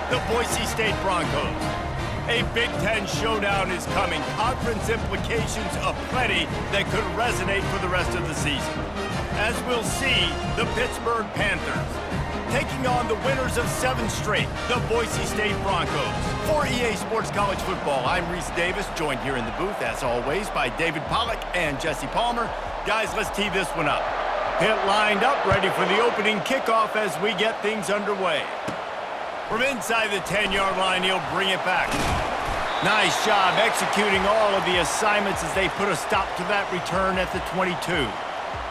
the Boise State Broncos. A Big Ten showdown is coming. Conference implications aplenty that could resonate for the rest of the season. As we'll see, the Pittsburgh Panthers taking on the winners of 7 straight, the Boise State Broncos. For EA Sports College Football, I'm Reese Davis, joined here in the booth, as always, by David Pollack and Jesse Palmer. Guys, let's tee this one up. Pitt lined up, ready for the opening kickoff as we get things underway. From inside the 10-yard line, he'll bring it back. Nice job executing all of the assignments as they put a stop to that return at the 22.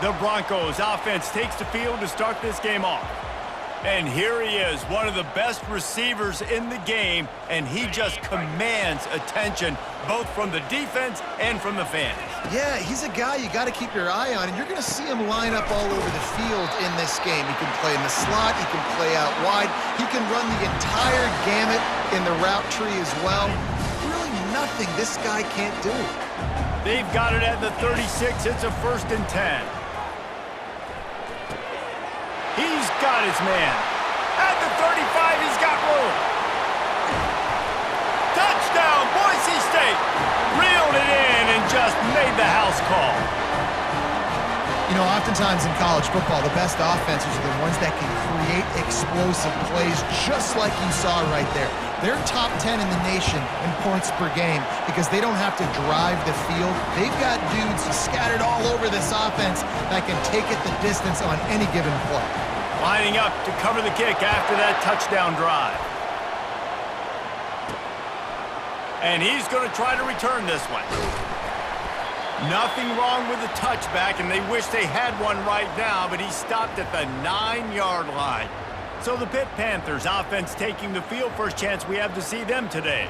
The Broncos offense takes the field to start this game off. And here he is, one of the best receivers in the game, and he just commands attention, both from the defense and from the fans. Yeah, he's a guy you got to keep your eye on, and you're going to see him line up all over the field in this game. He can play in the slot, he can play out wide, he can run the entire gamut in the route tree as well. Really nothing this guy can't do. They've got it at the 36. It's a 1st and 10. He's got his man. At the 35, he's got room. Touchdown, Boise State. Reeled it in and just made the house call. You know, oftentimes in college football, the best offenses are the ones that can create explosive plays, just like you saw right there. They're top 10 in the nation in points per game because they don't have to drive the field. They've got dudes scattered all over this offense that can take it the distance on any given play. Lining up to cover the kick after that touchdown drive. And he's going to try to return this one. Nothing wrong with the touchback, and they wish they had one right now, but he stopped at the 9-yard line. So the Pitt Panthers offense taking the field, first chance we have to see them today.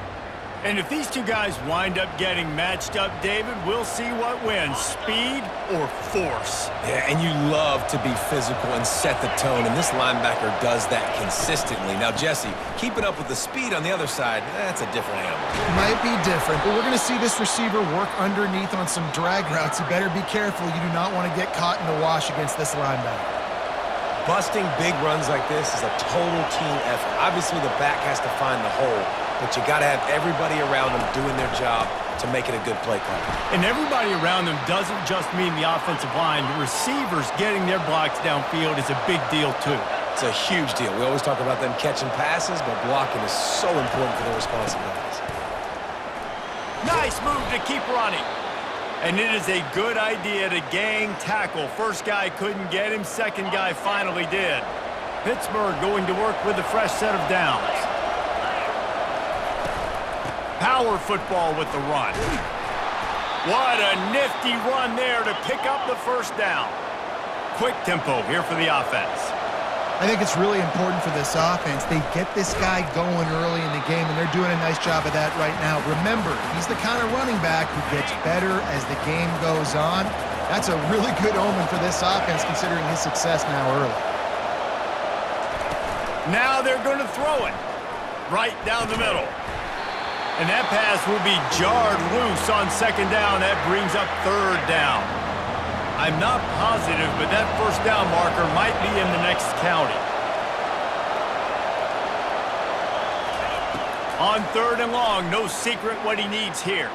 And if these two guys wind up getting matched up, David, we'll see what wins, speed or force. Yeah, and you love to be physical and set the tone, and this linebacker does that consistently. Now, Jesse, keeping up with the speed on the other side, that's a different animal. Might be different, but we're going to see this receiver work underneath on some drag routes. You better be careful. You do not want to get caught in the wash against this linebacker. Busting big runs like this is a total team effort. Obviously, the back has to find the hole, but you got to have everybody around them doing their job to make it a good play call. And everybody around them doesn't just mean the offensive line. The receivers getting their blocks downfield is a big deal, too. It's a huge deal. We always talk about them catching passes, but blocking is so important for their responsibilities. Nice move to keep running. And it is a good idea to gang tackle. First guy couldn't get him, second guy finally did. Pittsburgh going to work with a fresh set of downs. Power football with the run. What a nifty run there to pick up the first down. Quick tempo here for the offense. I think it's really important for this offense. They get this guy going early in the game, and they're doing a nice job of that right now. Remember, he's the kind of running back who gets better as the game goes on. That's a really good omen for this offense, considering his success now early. Now they're going to throw it right down the middle. And that pass will be jarred loose on second down. That brings up third down. I'm not positive, but that first down marker might be in the next county. On third and long, no secret what he needs here.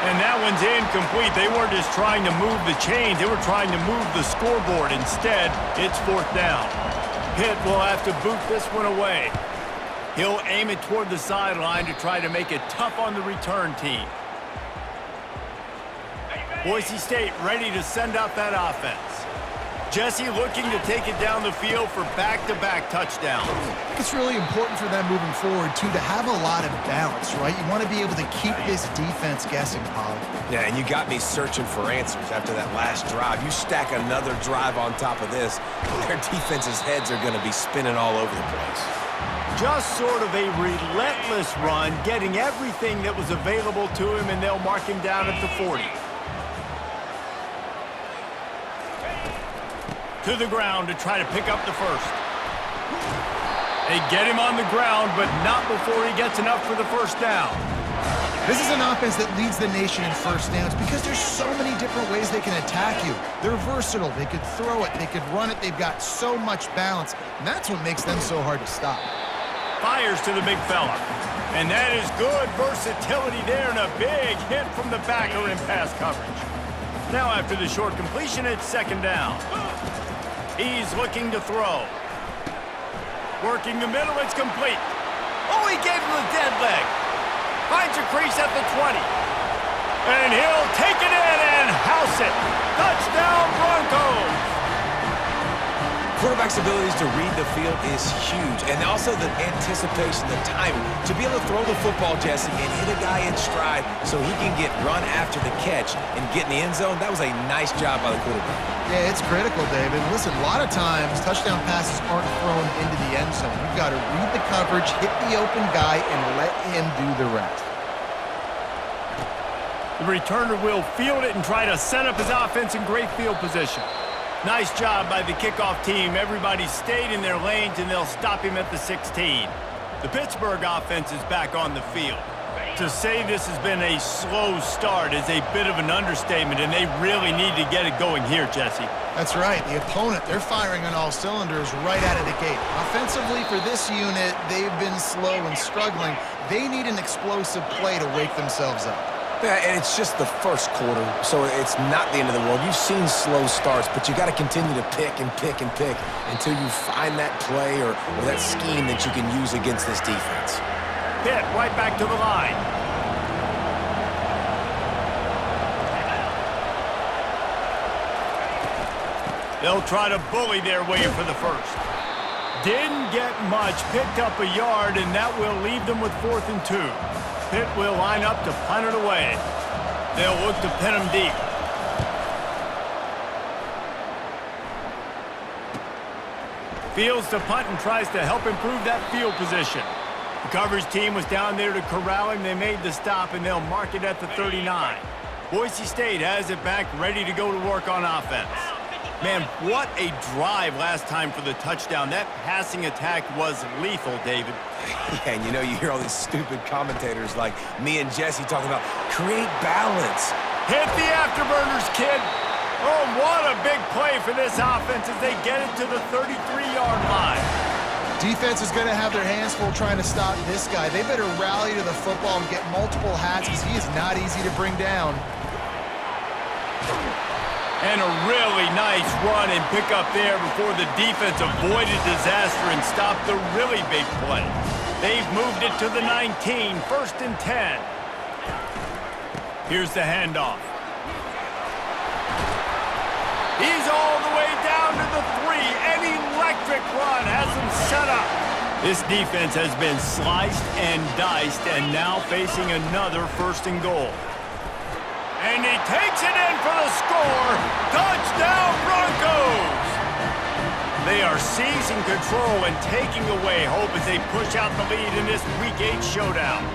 And that one's incomplete. They weren't just trying to move the chains. They were trying to move the scoreboard. Instead, it's fourth down. Pitt will have to boot this one away. He'll aim it toward the sideline to try to make it tough on the return team. Boise State ready to send out that offense. Jesse looking to take it down the field for back-to-back touchdowns. It's really important for them moving forward, too, to have a lot of balance, right? You want to be able to keep this defense guessing, Pollard. Yeah, and you got me searching for answers after that last drive. You stack another drive on top of this, their defense's heads are going to be spinning all over the place. Just sort of a relentless run, getting everything that was available to him, and they'll mark him down at the 40. To the ground to try to pick up the first. They get him on the ground, but not before he gets enough for the first down. This is an offense that leads the nation in first downs because there's so many different ways they can attack you. They're versatile. They could throw it. They could run it. They've got so much balance, and that's what makes them so hard to stop. Fires to the big fella. And that is good versatility there and a big hit from the backer in pass coverage. Now after the short completion, it's second down. He's looking to throw. Working the middle, it's complete. Oh, he gave him a dead leg. Finds a crease at the 20. And he'll take it in and house it. Touchdown, Broncos! Quarterback's abilities to read the field is huge, and also the anticipation, the timing. To be able to throw the football, Jesse, and hit a guy in stride so he can get run after the catch and get in the end zone, that was a nice job by the quarterback. Yeah, it's critical, David. Listen, a lot of times touchdown passes aren't thrown into the end zone. You've got to read the coverage, hit the open guy, and let him do the rest. The returner will field it and try to set up his offense in great field position. Nice job by the kickoff team. Everybody stayed in their lanes, and they'll stop him at the 16. The Pittsburgh offense is back on the field. To say this has been a slow start is a bit of an understatement, and they really need to get it going here, Jesse. That's right. The opponent, they're firing on all cylinders right out of the gate. Offensively, for this unit, they've been slow and struggling. They need an explosive play to wake themselves up. Yeah, and it's just the first quarter, so it's not the end of the world. You've seen slow starts, but you got to continue to pick and pick and pick until you find that play or that scheme that you can use against this defense. Pitt right back to the line. They'll try to bully their way for the first. Didn't get much, picked up a yard, and that will leave them with 4th and 2. Pitt will line up to punt it away. They'll look to pin him deep. Fields to punt and tries to help improve that field position. The coverage team was down there to corral him. They made the stop, and they'll mark it at the 39. Boise State has it back, ready to go to work on offense. Man, what a drive last time for the touchdown. That passing attack was lethal, David. Yeah, and you hear all these stupid commentators like me and Jesse talking about create balance. Hit the afterburners, kid. Oh, what a big play for this offense as they get it to the 33-yard line. Defense is going to have their hands full trying to stop this guy. They better rally to the football and get multiple hats because he is not easy to bring down. And a really nice run and pick up there before the defense avoided disaster and stopped the really big play. They've moved it to the 19, 1st and 10. Here's the handoff. He's all the way down to the 3. An electric run has him set up. This defense has been sliced and diced and now facing another 1st and goal. And he takes it in for the score. Touchdown, Broncos! They are seizing control and taking away hope as they push out the lead in this Week 8 showdown.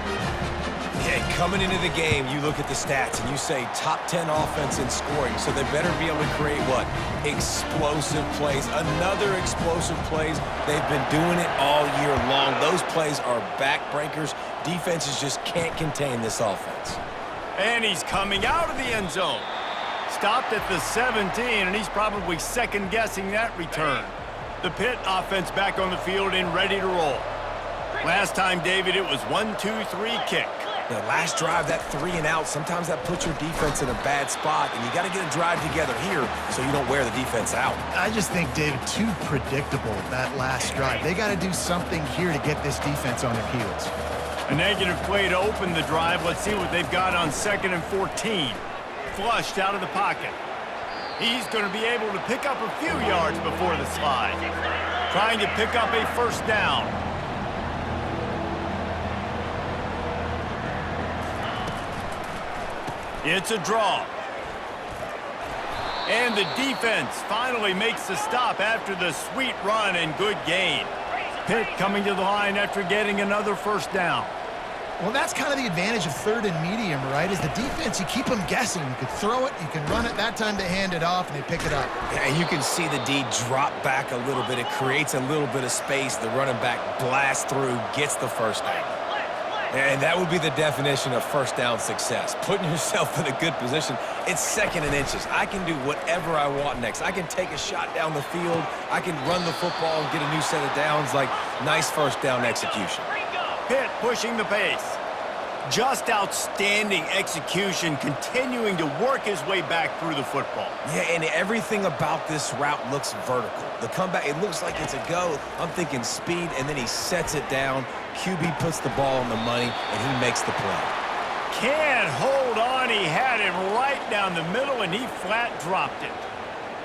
Yeah, coming into the game, you look at the stats and you say top 10 offense in scoring, so they better be able to create what? Explosive plays. Another explosive plays. They've been doing it all year long. Those plays are backbreakers. Defenses just can't contain this offense. And he's coming out of the end zone. Stopped at the 17, and he's probably second-guessing that return. The Pitt offense back on the field and ready to roll. Last time, David, it was 1-2-3 kick. The last drive, that 3 and out, sometimes that puts your defense in a bad spot, and you got to get a drive together here so you don't wear the defense out. I just think, David, too predictable, that last drive. They got to do something here to get this defense on their heels. A negative play to open the drive. Let's see what they've got on 2nd and 14. Flushed out of the pocket. He's going to be able to pick up a few yards before the slide. Trying to pick up a 1st down. It's a draw. And the defense finally makes the stop after the sweet run and good gain. Pitt coming to the line after getting another 1st down. Well, that's kind of the advantage of 3rd and medium, right? Is the defense, you keep them guessing. You can throw it, you can run it. That time they hand it off, and they pick it up. Yeah, and you can see the D drop back a little bit. It creates a little bit of space. The running back blasts through, gets the 1st down. And that would be the definition of first down success. Putting yourself in a good position. It's second and inches. I can do whatever I want next. I can take a shot down the field. I can run the football and get a new set of downs. Like, nice first down execution. Pitt pushing the pace. Just outstanding execution, continuing to work his way back through the football. Yeah, and everything about this route looks vertical. The comeback, it looks like it's a go. I'm thinking speed, and then he sets it down. QB puts the ball on the money, and he makes the play. Can't hold on. He had him right down the middle, and he flat dropped it.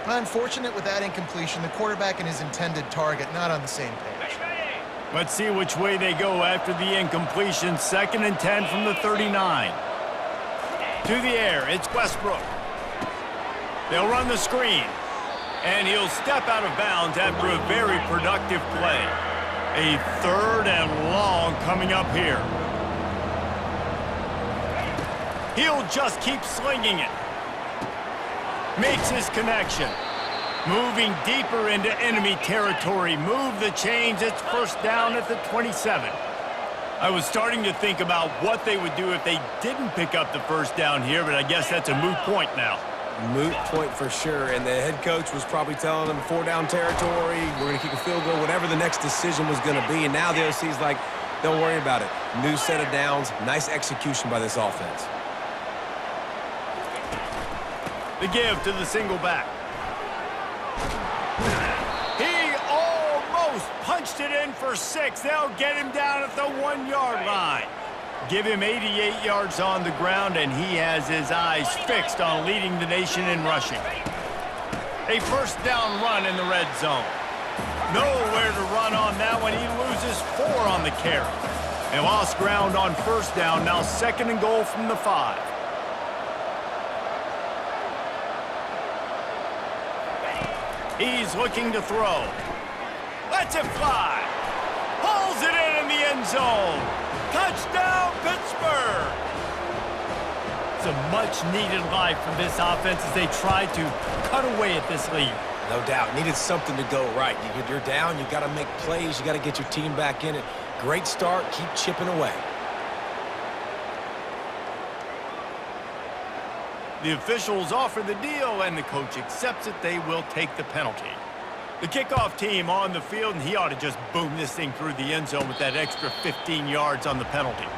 Unfortunate with that incompletion. The quarterback and his intended target not on the same page. Let's see which way they go after the incompletion. 2nd and 10 from the 39. To the air, it's Westbrook. They'll run the screen. And he'll step out of bounds after a very productive play. A 3rd and long coming up here. He'll just keep slinging it. Makes his connection. Moving deeper into enemy territory. Move the chains. It's first down at the 27. I was starting to think about what they would do if they didn't pick up the first down here, but I guess that's a moot point now. Moot point for sure, and the head coach was probably telling them 4-down territory, we're going to kick a field goal, whatever the next decision was going to be, and now the OC's like, don't worry about it. New set of downs, nice execution by this offense. The give to the single back. He almost punched it in for 6. They'll get him down at the 1-yard line. Give him 88 yards on the ground, and he has his eyes fixed on leading the nation in rushing. A first down run in the red zone. Nowhere to run on that one. He loses 4 on the carry. And lost ground on first down. Now 2nd and goal from the 5. He's looking to throw. Lets it fly. Pulls it in the end zone. Touchdown, Pittsburgh! It's a much-needed life from this offense as they try to cut away at this lead. No doubt. Needed something to go right. You're down. You got to make plays. You got to get your team back in it. Great start. Keep chipping away. The officials offer the deal, and the coach accepts it. They will take the penalty. The kickoff team on the field, and he ought to just boom this thing through the end zone with that extra 15 yards on the penalty.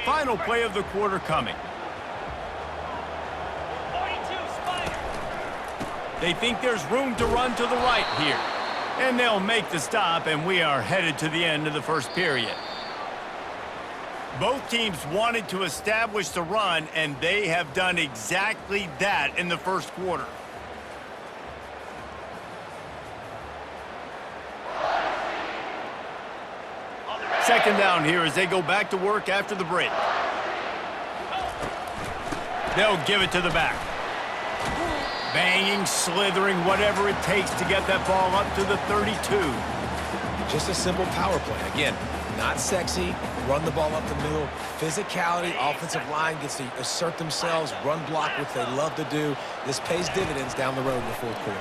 Final play of the quarter coming. They think there's room to run to the right here. And they'll make the stop, and we are headed to the end of the first period. Both teams wanted to establish the run, and they have done exactly that in the first quarter. Second down here as they go back to work after the break. They'll give it to the back. Banging, slithering, whatever it takes to get that ball up to the 32. Just a simple power play. Again, not sexy. Run the ball up the middle. Physicality, offensive line gets to assert themselves, run block, which they love to do. This pays dividends down the road in the fourth quarter.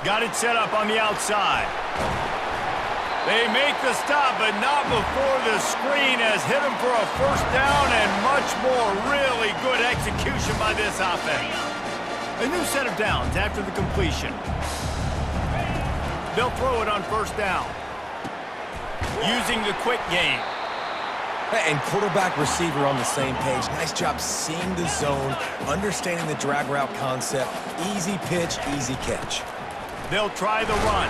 Got it set up on the outside. They make the stop, but not before the screen has hit them for a first down and much more. Really good execution by this offense. A new set of downs after the completion. They'll throw it on first down. Using the quick game. And quarterback receiver on the same page. Nice job seeing the zone, understanding the drag route concept. Easy pitch, easy catch. They'll try the run.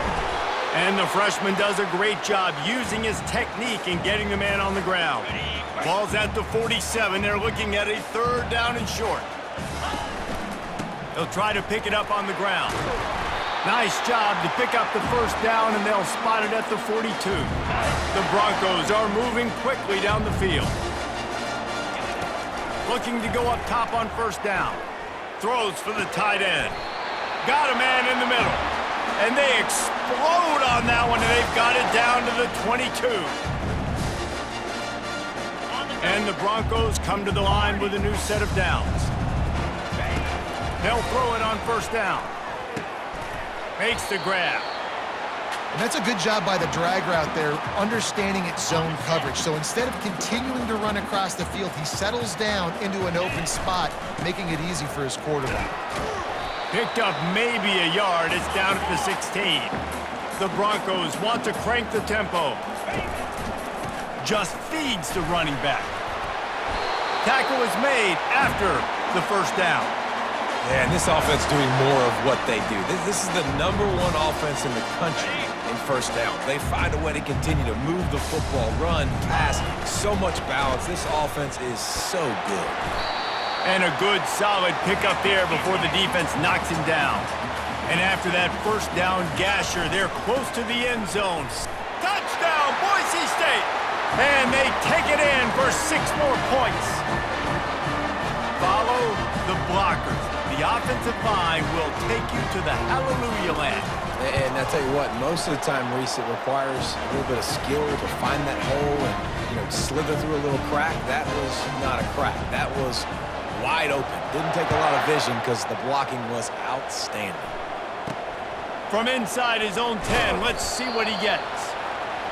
And the freshman does a great job using his technique and getting the man on the ground. Ball's at the 47. They're looking at a 3rd down and short. They'll try to pick it up on the ground. Nice job to pick up the first down, and they'll spot it at the 42. The Broncos are moving quickly down the field. Looking to go up top on first down. Throws for the tight end. Got a man in the middle. And they explode on that one, and they've got it down to the 22. And the Broncos come to the line with a new set of downs. They'll throw it on first down. Makes the grab. And that's a good job by the drag route there, understanding its zone coverage. So instead of continuing to run across the field, he settles down into an open spot, making it easy for his quarterback. Picked up maybe a yard. It's down at the 16. The Broncos want to crank the tempo. Just feeds the running back. Tackle is made after the first down. Yeah, and this offense doing more of what they do. This is the #1 offense in the country in first downs. They find a way to continue to move the football, run, pass, so much balance. This offense is so good. And a good, solid pickup there before the defense knocks him down. And after that first down gasher, they're close to the end zone. Touchdown, Boise State! And they take it in for 6 more points. Follow the blockers. The offensive line will take you to the hallelujah land. And I tell you what, most of the time, Reese, it requires a little bit of skill to find that hole and, slither through a little crack. That was not a crack. That was wide open. Didn't take a lot of vision because the blocking was outstanding. From inside his own 10, let's see what he gets.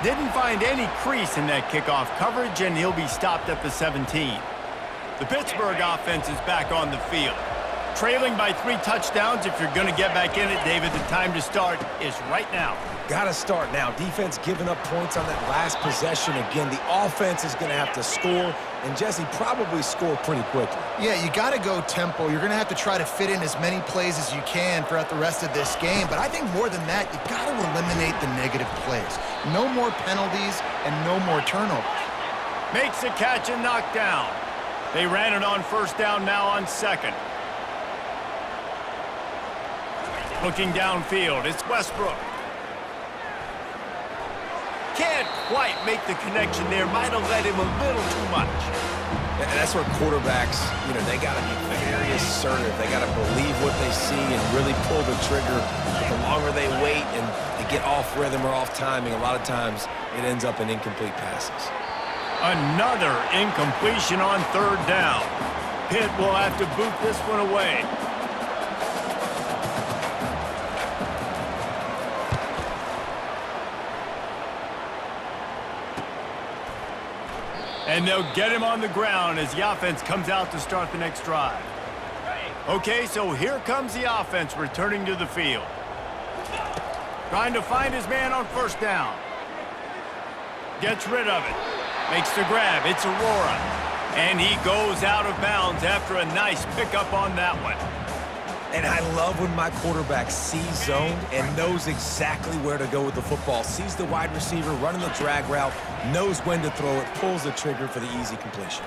Didn't find any crease in that kickoff coverage, and he'll be stopped at the 17. The Pittsburgh offense is back on the field. Trailing by 3 touchdowns. If you're going to get back in it, David, the time to start is right now. Got to start now. Defense giving up points on that last possession. Again, the offense is going to have to score, and Jesse probably score pretty quickly. Yeah, you got to go tempo. You're going to have to try to fit in as many plays as you can throughout the rest of this game. But I think more than that, you got to eliminate the negative plays. No more penalties and no more turnovers. Makes a catch and knocked down. They ran it on first down, now on second. Looking downfield, it's Westbrook. Can't quite make the connection there. Might have led him a little too much. And that's where quarterbacks, they got to be very assertive. They got to believe what they see and really pull the trigger. But the longer they wait and they get off rhythm or off timing, a lot of times it ends up in incomplete passes. Another incompletion on third down. Pitt will have to boot this one away. And they'll get him on the ground as the offense comes out to start the next drive. Okay, so here comes the offense returning to the field. Trying to find his man on first down. Gets rid of it. Makes the grab. It's Aurora. And he goes out of bounds after a nice pickup on that one. And I love when my quarterback sees zoned and knows exactly where to go with the football. Sees the wide receiver running the drag route, knows when to throw it, pulls the trigger for the easy completion.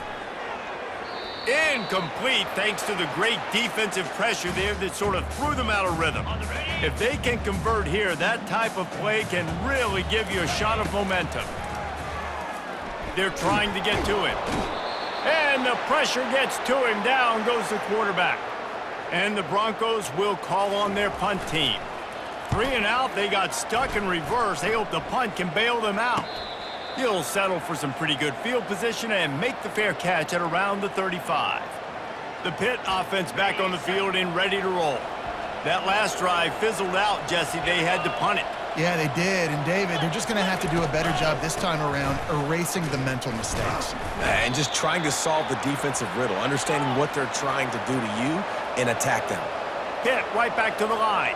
Incomplete thanks to the great defensive pressure there that sort of threw them out of rhythm. If they can convert here, that type of play can really give you a shot of momentum. They're trying to get to it. And the pressure gets to him. Down goes the quarterback. And the Broncos will call on their punt team. 3 and out, they got stuck in reverse. They hope the punt can bail them out. He'll settle for some pretty good field position and make the fair catch at around the 35. The Pitt offense back on the field and ready to roll. That last drive fizzled out, Jesse. They had to punt it. Yeah, they did. And, David, they're just going to have to do a better job this time around erasing the mental mistakes. And just trying to solve the defensive riddle, understanding what they're trying to do to you and attack them. Pitt right back to the line.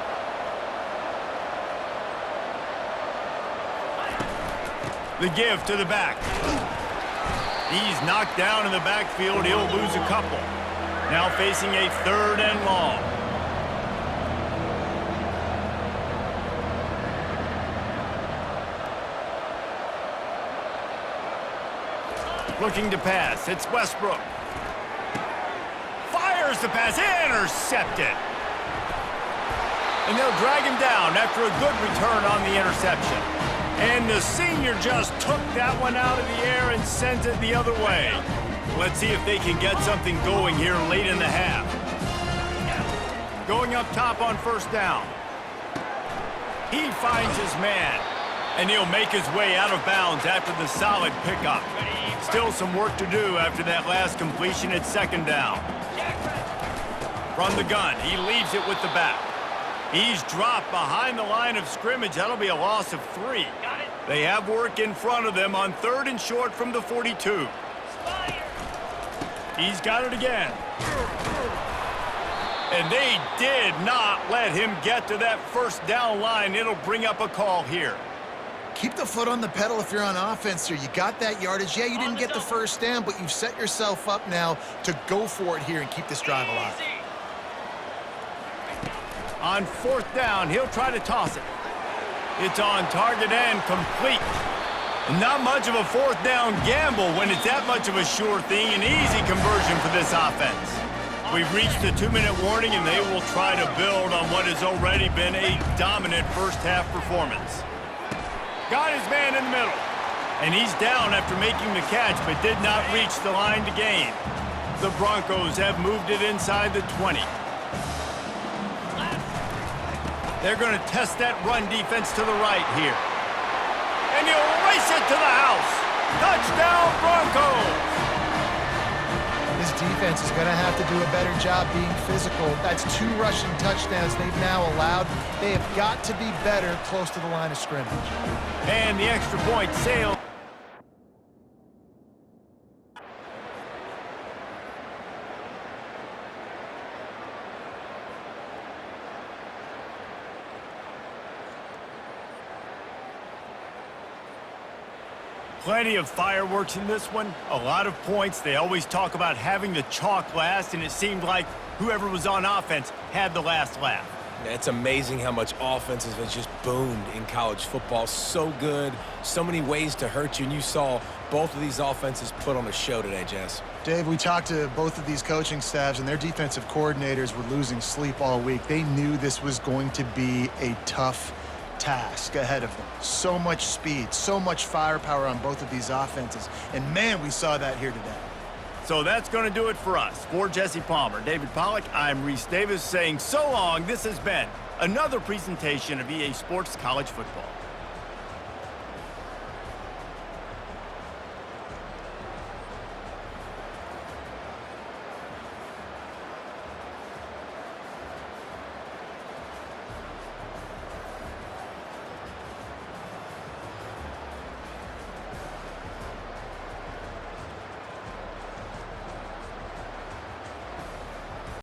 The give to the back. He's knocked down in the backfield. He'll lose a couple. Now facing a 3rd and long. Looking to pass. It's Westbrook. Fires the pass. Intercepted. And they'll drag him down after a good return on the interception. And the senior just took that one out of the air and sent it the other way. Let's see if they can get something going here late in the half. Going up top on first down. He finds his man. And he'll make his way out of bounds after the solid pickup. Still some work to do after that last completion at 2nd down. From the gun, he leaves it with the back. He's dropped behind the line of scrimmage. That'll be a loss of 3. They have work in front of them on 3rd and short from the 42. He's got it again. And they did not let him get to that first down line. It'll bring up a call here. Keep the foot on the pedal if you're on offense here. You got that yardage. Yeah, you didn't get the first down, but you've set yourself up now to go for it here and keep this drive alive. On 4th down, he'll try to toss it. It's on target and complete. Not much of a 4th down gamble when it's that much of a sure thing. An easy conversion for this offense. We've reached the 2-minute warning, and they will try to build on what has already been a dominant first-half performance. Got his man in the middle. And he's down after making the catch, but did not reach the line to gain. The Broncos have moved it inside the 20. They're going to test that run defense to the right here. And he'll race it to the house. Touchdown, Broncos! This defense is going to have to do a better job being physical. That's 2 rushing touchdowns they've now allowed. They have got to be better close to the line of scrimmage. And the extra point sailed. Plenty of fireworks in this one, a lot of points. They always talk about having the chalk last, and it seemed like whoever was on offense had the last laugh. It's amazing how much offense has just boomed in college football. So good, so many ways to hurt you, and you saw both of these offenses put on a show today, Jess. Dave, we talked to both of these coaching staffs, and their defensive coordinators were losing sleep all week. They knew this was going to be a tough task ahead of them. So much speed, so much firepower on both of these offenses. And man, we saw that here today. So that's going to do it for us. For Jesse Palmer, David Pollack, I'm Reese Davis saying so long. This has been another presentation of EA Sports College Football.